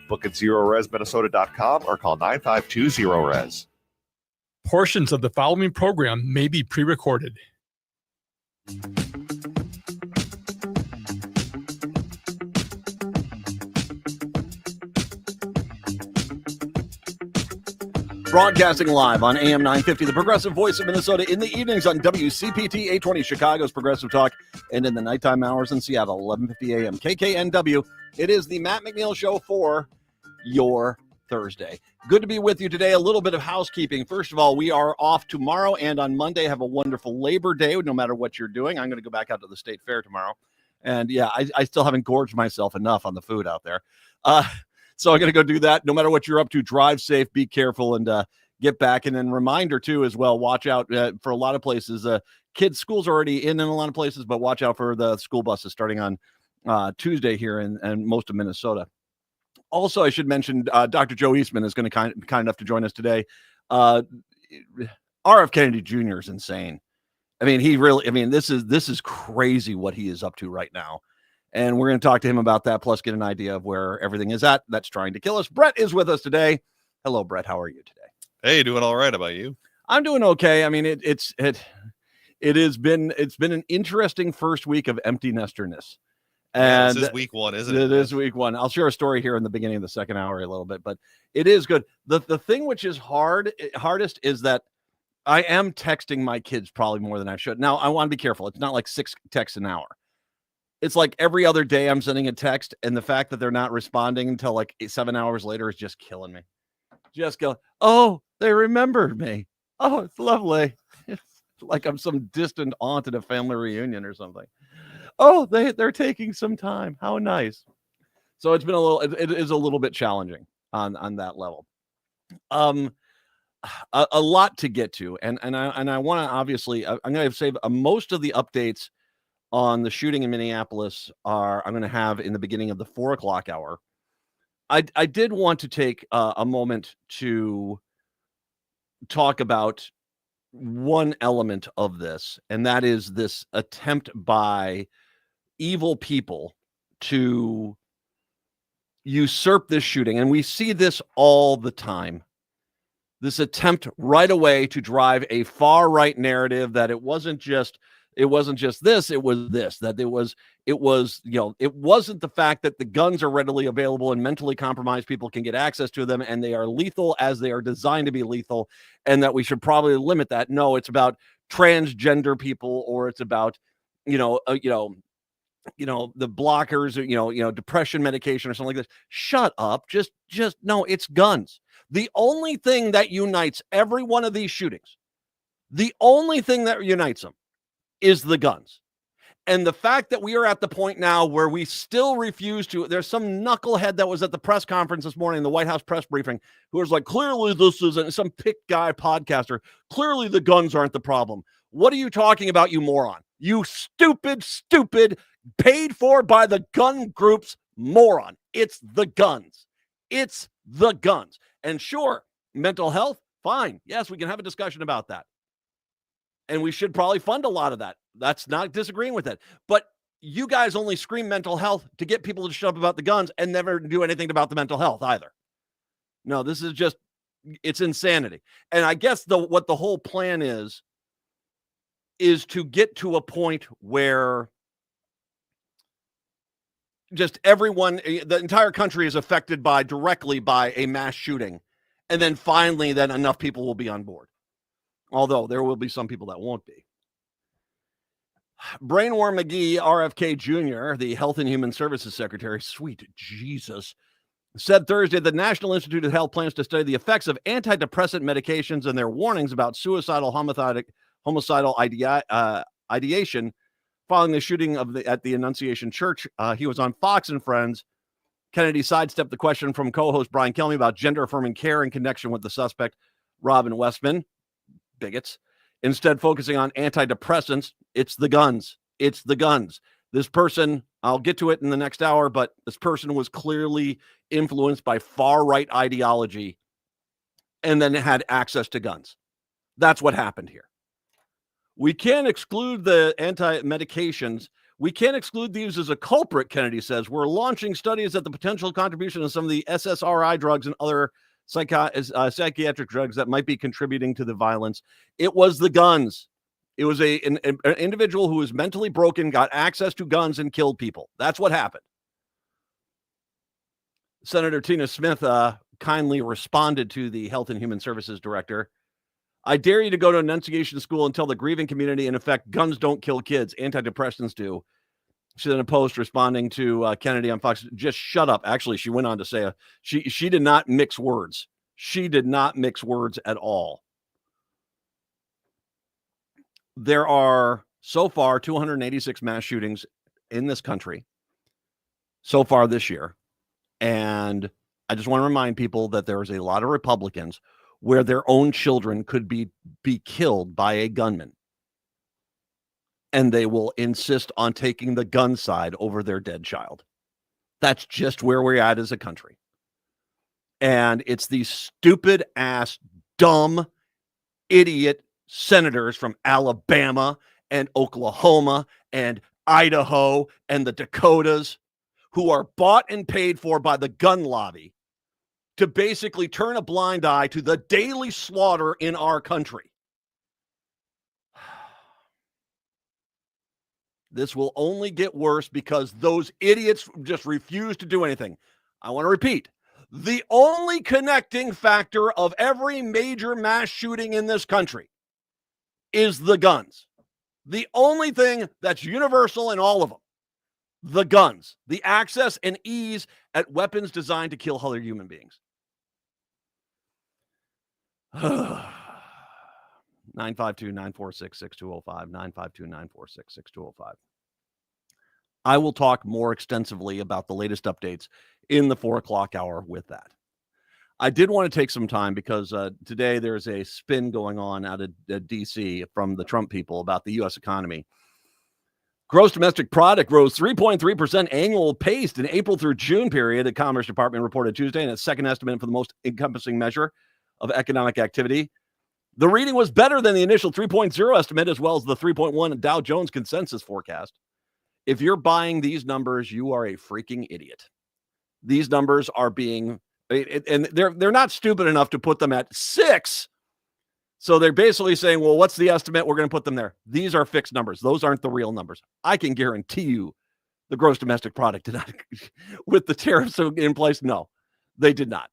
Book at ZeroResMinnesota.com or call 952-ZERO-RES. Portions of the following program may be pre-recorded. Broadcasting live on AM 950, the progressive voice of Minnesota, in the evenings on WCPT 820, Chicago's Progressive Talk, and in the nighttime hours in Seattle, 1150 AM, KKNW. It is the Matt McNeil Show for your Thursday. Good to be with you today. A little bit of housekeeping. First of all, we are off tomorrow and on Monday. Have a wonderful Labor Day, no matter what you're doing. I'm going to go back out to the State Fair tomorrow. And yeah, I still haven't gorged myself enough on the food out there. So I'm going to go do that. No matter what you're up to, drive safe, be careful, and get back. And then reminder, too, as well, watch out for a lot of places. Kids' schools are already in a lot of places, but watch out for the school buses starting on Tuesday here in most of Minnesota. Also, I should mention Dr. Joe Eastman is going to kind enough to join us today. R.F. Kennedy Jr. is insane. I mean, this is crazy what he is up to right now. And we're going to talk to him about that, plus get an idea of where everything is at that's trying to kill us. Brett is with us today. Hello, Brett. How are you today? Hey, doing all right. How about you? I'm doing okay. I mean, it's been an interesting first week of empty nesterness. And this is week one, isn't it? It is week one. I'll share a story here in the beginning of the second hour a little bit, but it is good. The thing which is hardest is that I am texting my kids probably more than I should. Now, I want to be careful. It's not like 6 texts an hour. It's like every other day I'm sending a text, and the fact that they're not responding until like 7 hours later is just killing me. Just go, oh, they remembered me. Oh, it's lovely. It's like I'm some distant aunt at a family reunion or something. Oh, they're taking some time. How nice. So it's been it is a little bit challenging on that level. A lot to get to, and I want to obviously I'm going to say most of the updates on the shooting in Minneapolis I'm going to have in the beginning of the 4 o'clock hour. I did want to take a moment to talk about one element of this, and that is this attempt by evil people to usurp this shooting. And we see this all the time. This attempt right away to drive a far right narrative that it wasn't just this, it was this, that it was, it wasn't the fact that the guns are readily available and mentally compromised people can get access to them and they are lethal as they are designed to be lethal, and that we should probably limit that. No, it's about transgender people, or it's about, the blockers, depression medication or something like this. Shut up. Just no, it's guns. The only thing that unites every one of these shootings, the only thing that unites them is the guns. And the fact that we are at the point now where we still refuse to, there's some knucklehead that was at the press conference this morning, the White House press briefing, who was like, clearly this isn't some pick guy podcaster. Clearly the guns aren't the problem. What are you talking about, you moron? You stupid, paid for by the gun groups moron. It's the guns. It's the guns. And sure, mental health, fine. Yes, we can have a discussion about that. And we should probably fund a lot of that. That's not disagreeing with it. But you guys only scream mental health to get people to shut up about the guns and never do anything about the mental health either. No, this is just, it's insanity. And I guess what the whole plan is to get to a point where just everyone, the entire country is affected directly by a mass shooting. And then finally, enough people will be on board. Although there will be some people that won't be. Brainworm McGee, RFK Jr., the Health and Human Services Secretary, sweet Jesus, said Thursday the National Institute of Health plans to study the effects of antidepressant medications and their warnings about suicidal homicidal ideation following the shooting at the Annunciation Church. He was on Fox and Friends. Kennedy sidestepped the question from co-host Brian Kelly about gender-affirming care in connection with the suspect, Robin Westman. Bigots. Instead, focusing on antidepressants. It's the guns. It's the guns. This person, I'll get to it in the next hour, but this person was clearly influenced by far-right ideology and then had access to guns. That's what happened here. We can't exclude the anti-medications We can't exclude these as a culprit, Kennedy says. We're launching studies at the potential contribution of some of the SSRI drugs and other psychiatric drugs that might be contributing to the violence. It was the guns. It was an individual who was mentally broken, got access to guns, and killed people. That's what happened. Senator Tina Smith kindly responded to the Health and Human Services Director. I dare you to go to enunciation school and tell the grieving community, in effect, guns don't kill kids, antidepressants do. She then a post responding to Kennedy on Fox, just shut up. Actually, she went on to say she did not mix words. She did not mix words at all. There are so far 286 mass shootings in this country so far this year. And I just want to remind people that there is a lot of Republicans where their own children could be killed by a gunman. And they will insist on taking the gun side over their dead child. That's just where we're at as a country. And it's these stupid ass, dumb, idiot senators from Alabama and Oklahoma and Idaho and the Dakotas who are bought and paid for by the gun lobby to basically turn a blind eye to the daily slaughter in our country. This will only get worse because those idiots just refuse to do anything. I want to repeat, the only connecting factor of every major mass shooting in this country is the guns. The only thing that's universal in all of them, the guns, the access and ease at weapons designed to kill other human beings. 952-946-6205, 952-946-6205. I will talk more extensively about the latest updates in the 4 o'clock hour with that. I did want to take some time because today there's a spin going on out of D.C. from the Trump people about the U.S. economy. Gross domestic product rose 3.3% annual pace in April through June period, the Commerce Department reported Tuesday, in its second estimate for the most encompassing measure of economic activity. The reading was better than the initial 3.0 estimate, as well as the 3.1 Dow Jones consensus forecast. If you're buying these numbers, you are a freaking idiot. These numbers are being, and they're not stupid enough to put them at 6. So they're basically saying, well, what's the estimate? We're going to put them there. These are fixed numbers. Those aren't the real numbers. I can guarantee you the gross domestic product did not, with the tariffs in place. No, they did not.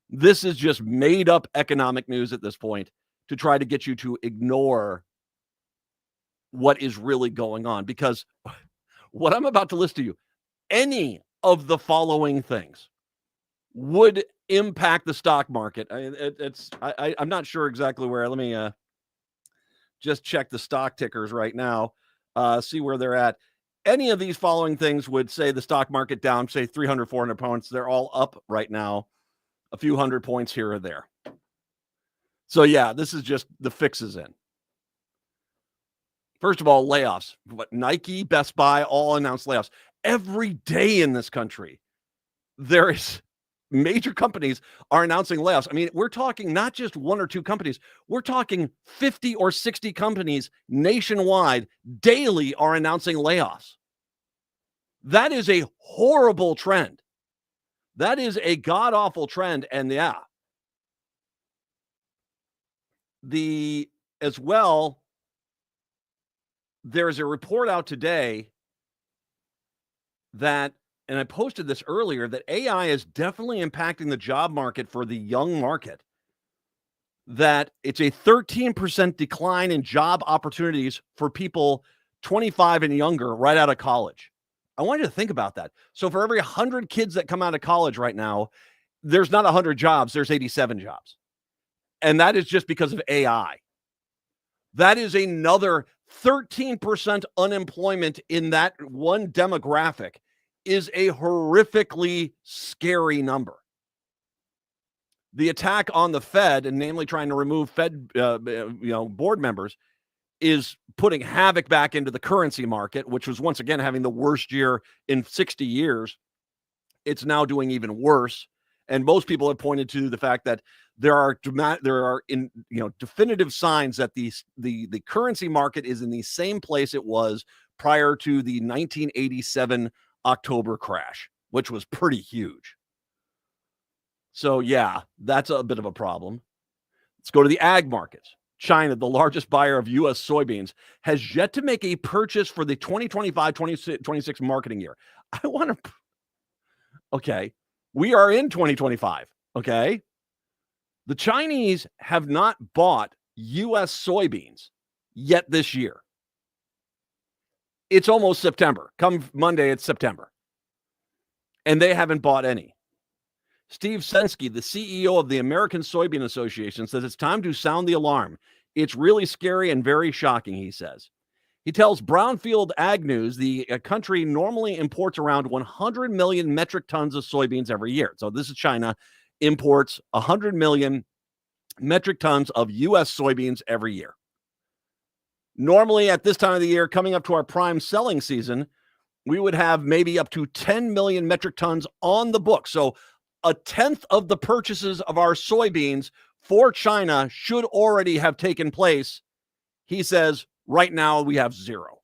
This is just made up economic news at this point to try to get you to ignore what is really going on. Because what I'm about to list to you, any of the following things would impact the stock market. I'm not sure exactly where. Let me just check the stock tickers right now, see where they're at. Any of these following things would say the stock market down, say 300, 400 points. They're all up right now, a few hundred points here or there. So yeah, this is just the fixes in. First of all, layoffs. But Nike, Best Buy, all announced layoffs. Every day in this country, there is major companies are announcing layoffs. I mean, we're talking not just 1 or 2 companies. We're talking 50 or 60 companies nationwide daily are announcing layoffs. That is a horrible trend. That is a god-awful trend. And yeah, as well, there's a report out today that, and I posted this earlier, that AI is definitely impacting the job market for the young market. That it's a 13% decline in job opportunities for people 25 and younger right out of college. I want you to think about that. So for every 100 kids that come out of college right now, there's not 100 jobs, there's 87 jobs. And that is just because of AI. That is another 13% unemployment in that one demographic is a horrifically scary number. The attack on the Fed, and namely trying to remove Fed board members, is putting havoc back into the currency market, which was once again having the worst year in 60 years. It's now doing even worse. And most people have pointed to the fact that there are definitive signs that the currency market is in the same place it was prior to the 1987 October crash, which was pretty huge. So, yeah, that's a bit of a problem. Let's go to the ag markets. China, the largest buyer of U.S. soybeans, has yet to make a purchase for the 2025-26 marketing year. I want to... Okay, we are in 2025, okay? The Chinese have not bought U.S. soybeans yet this year. It's almost September. Come Monday, it's September. And they haven't bought any. Steve Sensky, the CEO of the American Soybean Association, says it's time to sound the alarm. It's really scary and very shocking, he says. He tells Brownfield Ag News the country normally imports around 100 million metric tons of soybeans every year. So this is China, imports 100 million metric tons of U.S. soybeans every year. Normally at this time of the year, coming up to our prime selling season, we would have maybe up to 10 million metric tons on the book. So a tenth of the purchases of our soybeans for China should already have taken place. He says right now we have zero.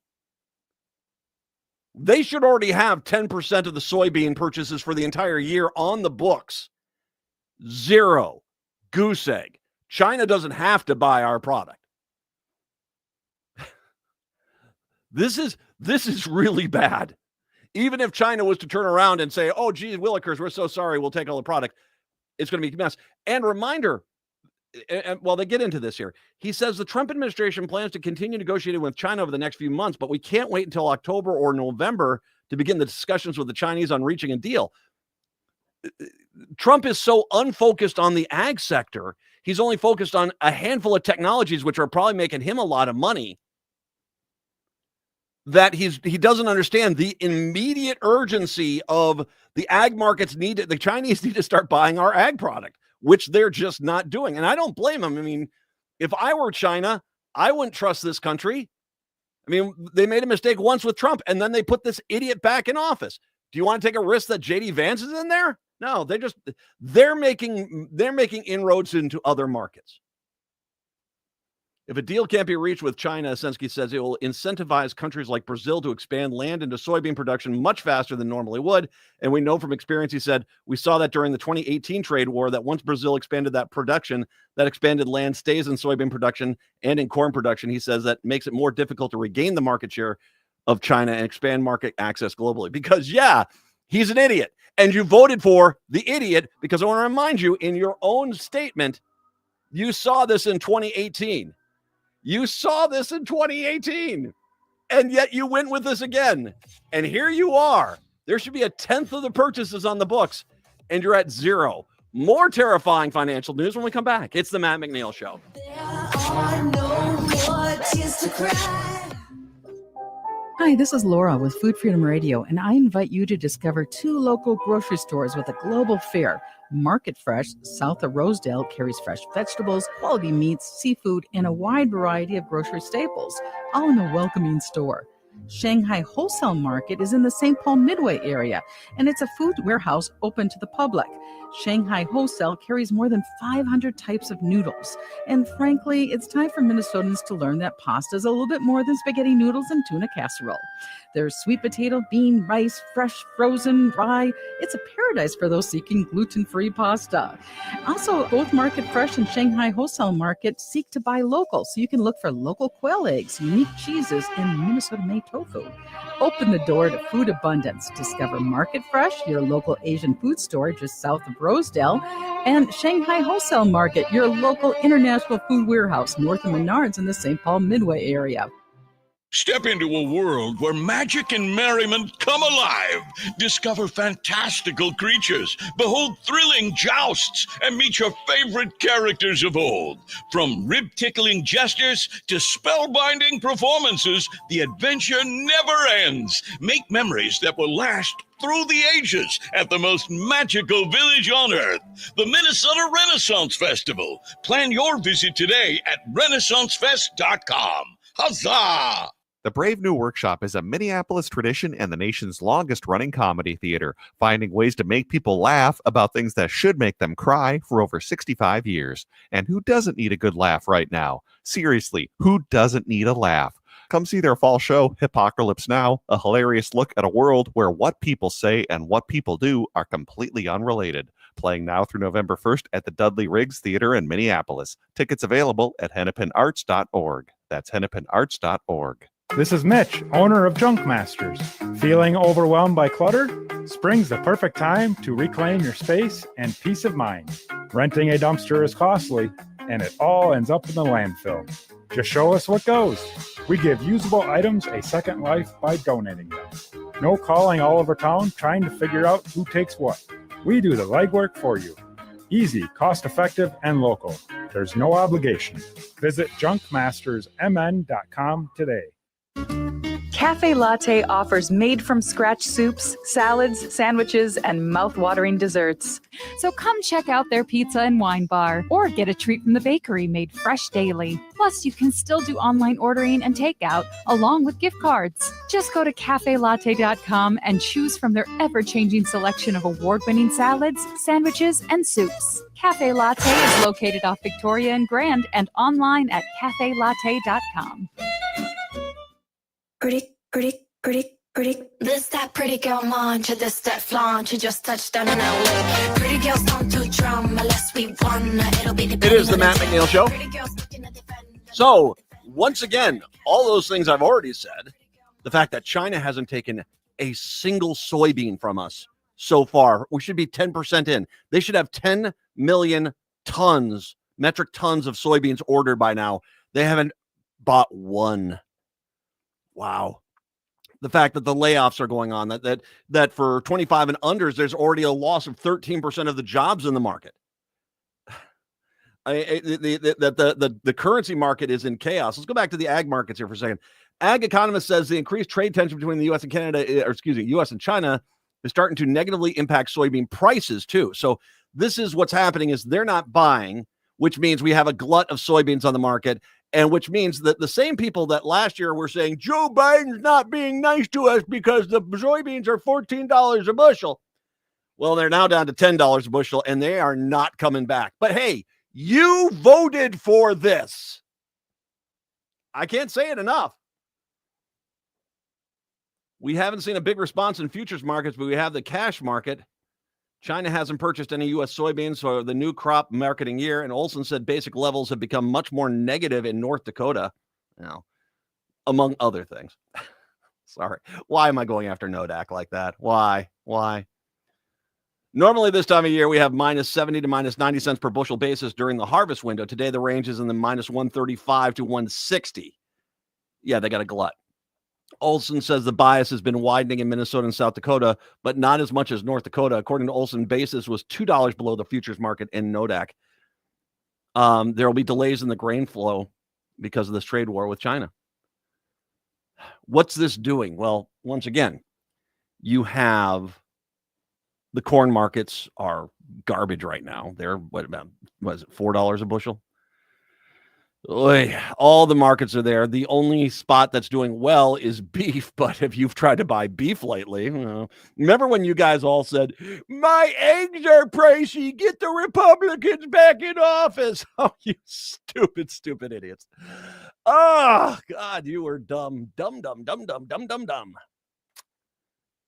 They should already have 10% of the soybean purchases for the entire year on the books. Zero. Goose egg. China doesn't have to buy our product. This is really bad. Even if China was to turn around and say, oh, geez, Willikers, we're so sorry, we'll take all the product, it's going to be a mess. And reminder, well, they get into this here. He says the Trump administration plans to continue negotiating with China over the next few months, but we can't wait until October or November to begin the discussions with the Chinese on reaching a deal. Trump is so unfocused on the ag sector. He's only focused on a handful of technologies, which are probably making him a lot of money, that he doesn't understand the immediate urgency of the ag markets the Chinese need to start buying our ag product, which they're just not doing. And I don't blame them. I mean, if I were China, I wouldn't trust this country. I mean, they made a mistake once with Trump, and then they put this idiot back in office. Do you want to take a risk that JD Vance is in there? No, they're making inroads into other markets. If a deal can't be reached with China, Sensky says it will incentivize countries like Brazil to expand land into soybean production much faster than normally would. And we know from experience, he said, we saw that during the 2018 trade war, that once Brazil expanded that production, that expanded land stays in soybean production and in corn production. He says that makes it more difficult to regain the market share of China and expand market access globally. Because, yeah, he's an idiot. And you voted for the idiot because I want to remind you, in your own statement, you saw this in 2018. You saw this in 2018, and yet you went with this again. And here you are. There should be a tenth of the purchases on the books, and you're at zero. More terrifying financial news when we come back. It's the Matt McNeil Show. There are no more tears to cry. Hi, this is Laura with Food Freedom Radio, and I invite you to discover 2 local grocery stores with a global fare. Market Fresh, south of Rosedale, carries fresh vegetables, quality meats, seafood, and a wide variety of grocery staples, all in a welcoming store. Shanghai Wholesale Market is in the St. Paul Midway area, and it's a food warehouse open to the public. Shanghai Wholesale carries more than 500 types of noodles. And frankly, it's time for Minnesotans to learn that pasta is a little bit more than spaghetti noodles and tuna casserole. There's sweet potato, bean, rice, fresh, frozen, dry. It's a paradise for those seeking gluten-free pasta. Also, both Market Fresh and Shanghai Wholesale Market seek to buy local, so you can look for local quail eggs, unique cheeses, and Minnesota-made tofu. Open the door to food abundance. Discover Market Fresh, your local Asian food store just south of Rosedale, and Shanghai Wholesale Market, your local international food warehouse north of Menards in the St. Paul Midway area. Step into a world where magic and merriment come alive. Discover fantastical creatures, behold thrilling jousts, and meet your favorite characters of old. From rib-tickling gestures to spellbinding performances, the adventure never ends. Make memories that will last through the ages at the most magical village on earth, the Minnesota Renaissance Festival. Plan your visit today at renaissancefest.com. Huzzah! The Brave New Workshop is a Minneapolis tradition and the nation's longest-running comedy theater, finding ways to make people laugh about things that should make them cry for over 65 years. And who doesn't need a good laugh right now? Seriously, who doesn't need a laugh? come see their fall show, Hippocalypse Now, a hilarious look at a world where what people say and what people do are completely unrelated. Playing now through November 1st at the Dudley Riggs Theater in Minneapolis. Tickets available at hennepinarts.org. That's hennepinarts.org. This is Mitch, owner of Junk Masters. Feeling overwhelmed by clutter? Spring's the perfect time to reclaim your space and peace of mind. Renting a dumpster is costly, and it all ends up in the landfill. Just show us what goes. We give usable items a second life by donating them. No calling all over town trying to figure out who takes what. We do the legwork for you. Easy, cost-effective, and local. There's no obligation. Visit junkmastersmn.com today. Cafe Latte offers made-from-scratch soups, salads, sandwiches, and mouth-watering desserts. So come check out their pizza and wine bar, or get a treat from the bakery made fresh daily. Plus, you can still do online ordering and takeout, along with gift cards. Just go to cafelatte.com and choose from their ever-changing selection of award-winning salads, sandwiches, and soups. Cafe Latte is located off Victoria and Grand and online at cafelatte.com. Pretty. This that pretty girl mantra, this that flaunch. You just touched down in LA. Pretty girls don't do drama unless we wanna. It'll be It is the Matt McNeil Show. So, once again, all those things I've already said, the fact that China hasn't taken a single soybean from us so far, we should be 10% in. They should have 10 million metric tons of soybeans ordered by now. They haven't bought one. Wow. The fact that the layoffs are going on, that for 25 and unders, there's already a loss of 13% of the jobs in the market. The currency market is in chaos. Let's go back to the ag markets here for a second. Ag economist says the increased trade tension between the U.S. and U.S. and China is starting to negatively impact soybean prices too. So this is what's happening is they're not buying, which means we have a glut of soybeans on the market. And which means that the same people that last year were saying Joe Biden's not being nice to us because the soybeans are $14 a bushel. Well, they're now down to $10 a bushel, and they are not coming back. But hey, you voted for this. I can't say it enough. We haven't seen a big response in futures markets, but we have the cash market. China hasn't purchased any U.S. soybeans for the new crop marketing year, and Olson said basic levels have become much more negative in North Dakota, among other things. Sorry. Why am I going after Nodak like that? Why? Normally this time of year, we have minus 70 to minus 90 cents per bushel basis during the harvest window. Today, the range is in the minus 135 to 160. Yeah, they got a glut. Olson says the bias has been widening in Minnesota and South Dakota, but not as much as North Dakota. According to Olson, basis was $2 below the futures market in Nodak. There will be delays in the grain flow because of this trade war with China. What's this doing? Well, once again, you have the corn markets are garbage right now. They're what is it, $4 a bushel? Oy, all the markets are there. The only spot that's doing well is beef. But if you've tried to buy beef lately, remember when you guys all said, my eggs are pricey, get the Republicans back in office. Oh, you stupid idiots. Oh, God, you were dumb.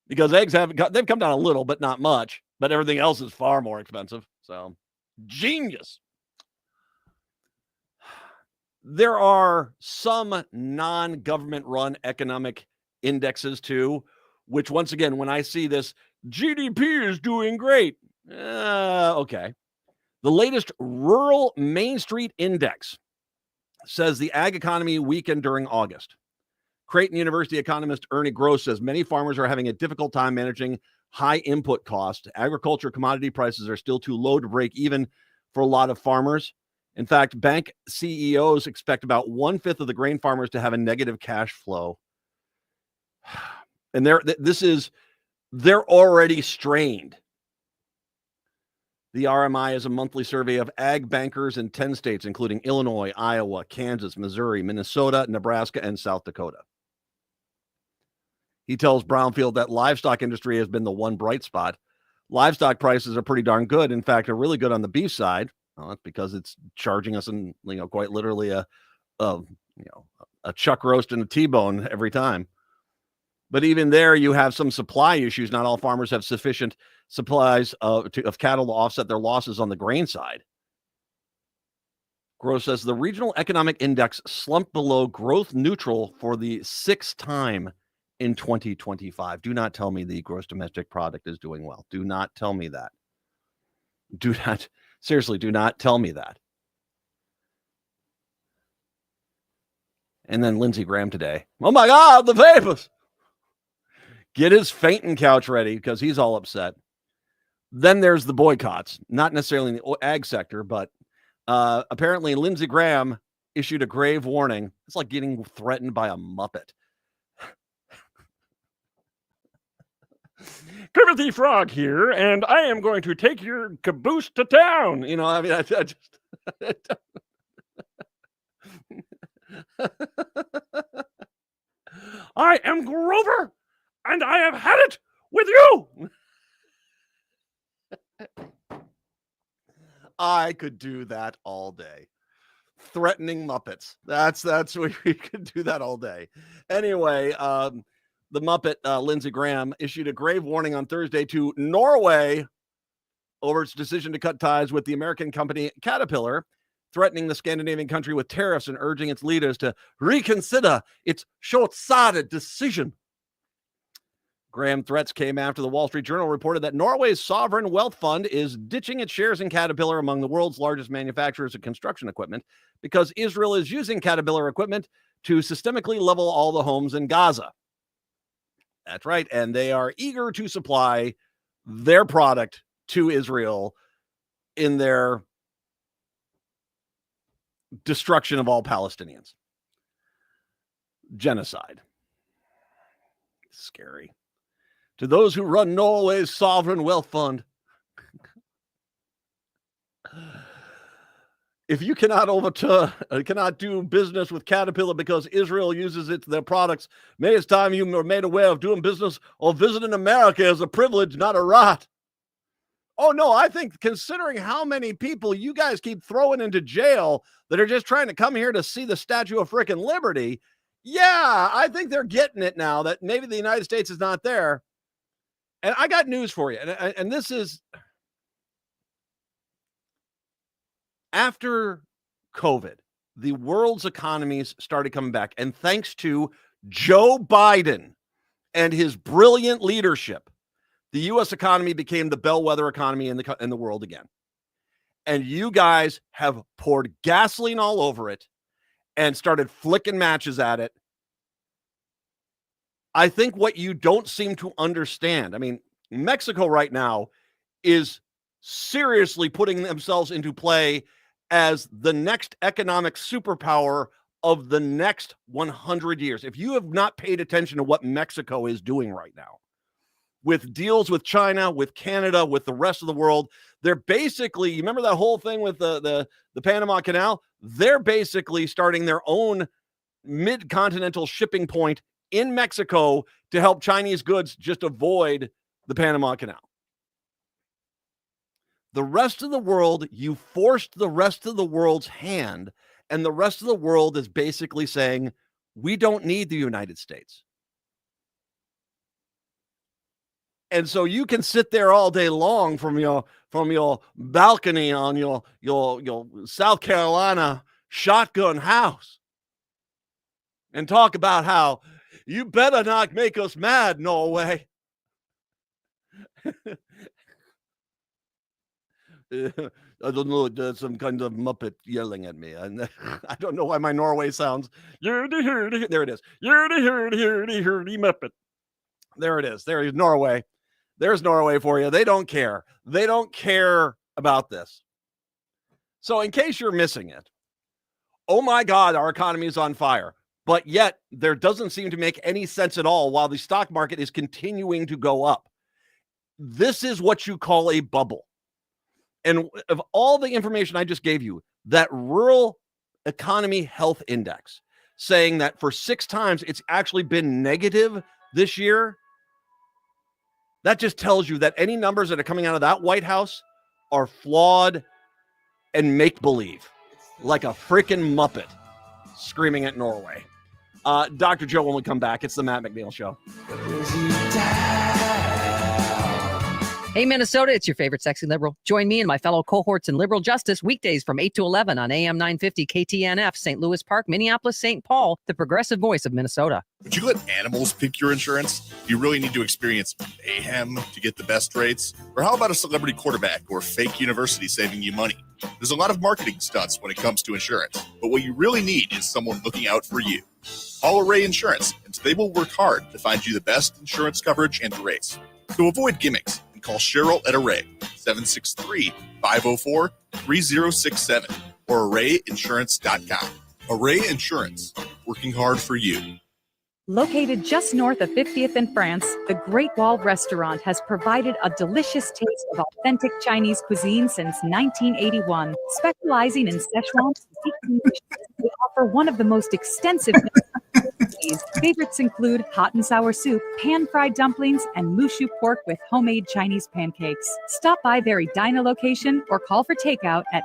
Because eggs they've come down a little, but not much. But everything else is far more expensive. So, genius. There are some non-government run economic indexes too, which once again, when I see this, GDP is doing great. Okay. The latest Rural Main Street Index says the ag economy weakened during August. Creighton University economist Ernie Gross says many farmers are having a difficult time managing high input costs. Agriculture commodity prices are still too low to break even for a lot of farmers. In fact, bank CEOs expect about 1/5 of the grain farmers to have a negative cash flow. And they're already strained. The RMI is a monthly survey of ag bankers in 10 states, including Illinois, Iowa, Kansas, Missouri, Minnesota, Nebraska, and South Dakota. He tells Brownfield that livestock industry has been the one bright spot. Livestock prices are pretty darn good. In fact, they're really good on the beef side. Well, that's because it's charging us, quite literally a a chuck roast and a T-bone every time. But even there, you have some supply issues. Not all farmers have sufficient supplies of cattle to offset their losses on the grain side. Gross says the regional economic index slumped below growth neutral for the 6th time in 2025. Do not tell me the gross domestic product is doing well. Do not tell me that. Seriously, do not tell me that. And then Lindsey Graham today. Oh my God, the vapors. Get his fainting couch ready because he's all upset. Then there's the boycotts, not necessarily in the ag sector, but apparently Lindsey Graham issued a grave warning. It's like getting threatened by a Muppet. Timothy Frog here, and I am going to take your caboose to town. You know, I mean, I just... I am Grover, and I have had it with you. I could do that all day. Threatening Muppets. That's we could do that all day. Anyway, the Muppet Lindsey Graham issued a grave warning on Thursday to Norway over its decision to cut ties with the American company Caterpillar, threatening the Scandinavian country with tariffs and urging its leaders to reconsider its short-sighted decision. Graham threats came after the Wall Street Journal reported that Norway's sovereign wealth fund is ditching its shares in Caterpillar, among the world's largest manufacturers of construction equipment, because Israel is using Caterpillar equipment to systemically level all the homes in Gaza. That's right, and they are eager to supply their product to Israel in their destruction of all Palestinians. Genocide. Scary. To those who run Norway's sovereign wealth fund, if you cannot do business with Caterpillar because Israel uses their products, maybe it's time you were made aware of doing business or visiting America as a privilege, not a right. Oh, no, I think considering how many people you guys keep throwing into jail that are just trying to come here to see the Statue of frickin' Liberty, yeah, I think they're getting it now that maybe the United States is not there. And I got news for you. And this is after COVID, the world's economies started coming back. And thanks to Joe Biden and his brilliant leadership, the U.S. economy became the bellwether economy in the world again. And you guys have poured gasoline all over it and started flicking matches at it. I think what you don't seem to understand, I mean, Mexico right now is seriously putting themselves into play as the next economic superpower of the next 100 years. If you have not paid attention to what Mexico is doing right now, with deals with China, with Canada, with the rest of the world, they're basically, you remember that whole thing with the Panama Canal? They're basically starting their own mid-continental shipping point in Mexico to help Chinese goods just avoid the Panama Canal. The rest of the world, you forced the rest of the world's hand, and the rest of the world is basically saying, we don't need the United States. And so you can sit there all day long from your balcony on your South Carolina shotgun house and talk about how you better not make us mad, Norway. I don't know. There's some kind of Muppet yelling at me. And I don't know why my Norway sounds. There it is. Muppet. There it is. There is Norway. There's Norway for you. They don't care. They don't care about this. So in case you're missing it, oh my God, our economy is on fire. But yet there doesn't seem to make any sense at all while the stock market is continuing to go up. This is what you call a bubble. And of all the information I just gave you, that rural economy health index saying that for 6 times it's actually been negative this year, that just tells you that any numbers that are coming out of that White House are flawed and make-believe, like a freaking Muppet screaming at Norway. Dr. Joe, when we come back, it's the Matt McNeil Show. Hey, Minnesota, it's your favorite sexy liberal. Join me and my fellow cohorts in liberal justice weekdays from 8 to 11 on AM 950 KTNF, St. Louis Park, Minneapolis, St. Paul, the progressive voice of Minnesota. Would you let animals pick your insurance? Do you really need to experience mayhem to get the best rates? Or how about a celebrity quarterback or fake university saving you money? There's a lot of marketing stunts when it comes to insurance, but what you really need is someone looking out for you. Call Array Insurance, and they will work hard to find you the best insurance coverage and rates. So avoid gimmicks. Call Cheryl at Array, 763-504-3067 or arrayinsurance.com. Array Insurance, working hard for you. Located just north of 50th in France, the Great Wall Restaurant has provided a delicious taste of authentic Chinese cuisine since 1981. Specializing in Szechuan, they offer one of the most extensive favorites include hot and sour soup, pan-fried dumplings, and mushu pork with homemade Chinese pancakes. Stop by their Edina location or call for takeout at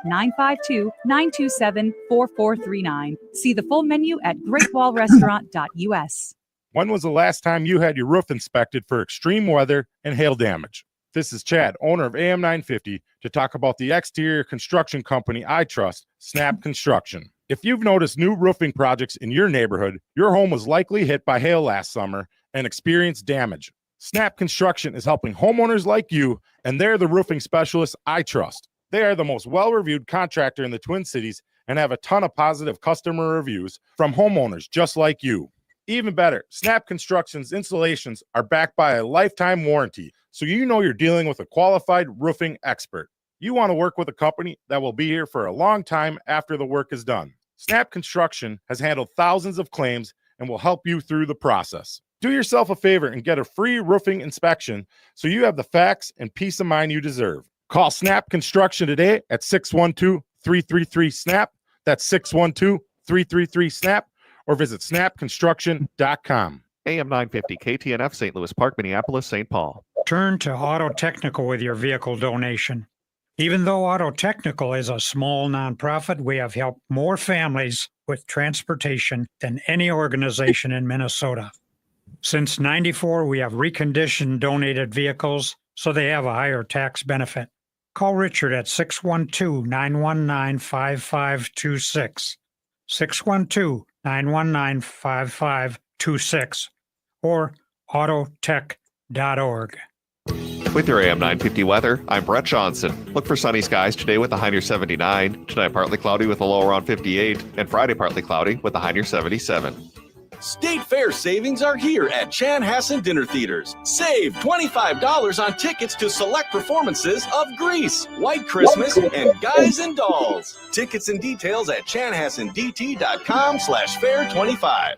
952-927-4439. See the full menu at greatwallrestaurant.us. When was the last time you had your roof inspected for extreme weather and hail damage? This is Chad, owner of AM 950, to talk about the exterior construction company I trust, Snap Construction. If you've noticed new roofing projects in your neighborhood, your home was likely hit by hail last summer and experienced damage. Snap Construction is helping homeowners like you, and they're the roofing specialists I trust. They are the most well-reviewed contractor in the Twin Cities and have a ton of positive customer reviews from homeowners just like you. Even better, Snap Construction's installations are backed by a lifetime warranty, so you know you're dealing with a qualified roofing expert. You want to work with a company that will be here for a long time after the work is done. Snap Construction has handled thousands of claims and will help you through the process. Do yourself a favor and get a free roofing inspection so you have the facts and peace of mind you deserve. Call Snap Construction today at 612-333-SNAP. That's 612-333-SNAP, or visit snapconstruction.com. AM 950 KTNF, St. Louis Park, Minneapolis, St. Paul. Turn to Auto Technical with your vehicle donation. Even though Auto Technical is a small nonprofit, we have helped more families with transportation than any organization in Minnesota. Since '94, we have reconditioned donated vehicles so they have a higher tax benefit. Call Richard at 612-919-5526, 612-919-5526, or autotech.org. With your AM 950 weather, I'm Brett Johnson. Look for sunny skies today with a high near 79. Tonight, partly cloudy with a low around 58. And Friday, partly cloudy with a high near 77. State Fair savings are here at Chanhassen Dinner Theaters. Save $25 on tickets to select performances of Grease, White Christmas, and Guys and Dolls. Tickets and details at chanhassendt.com/fair25.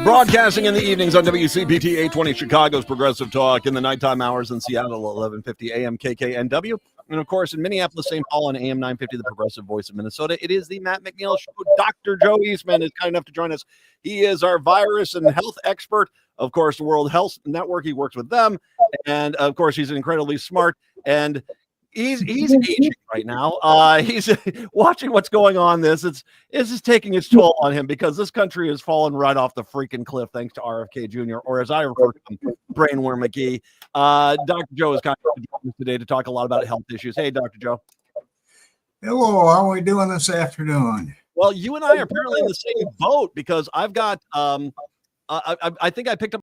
Broadcasting in the evenings on WCPT 820 Chicago's Progressive Talk, in the nighttime hours in Seattle 1150 AM KKNW, and of course in Minneapolis, St. Paul on AM 950, the Progressive Voice of Minnesota. It is the Matt McNeil Show. Dr. Joe Eastman is kind enough to join us. He is our virus and health expert. Of course, the World Health Network, he works with them, and of course he's incredibly smart, and he's aging right now. He's watching what's going on. This is taking its toll on him because this country has fallen right off the freaking cliff thanks to RFK Jr., or as I refer to him, Brainworm McGee. Dr. Joe is kind of today to talk a lot about health issues. Hey, Dr. Joe. Hello, how are we doing this afternoon? Well, you and I are apparently in the same boat because I've got I think I picked up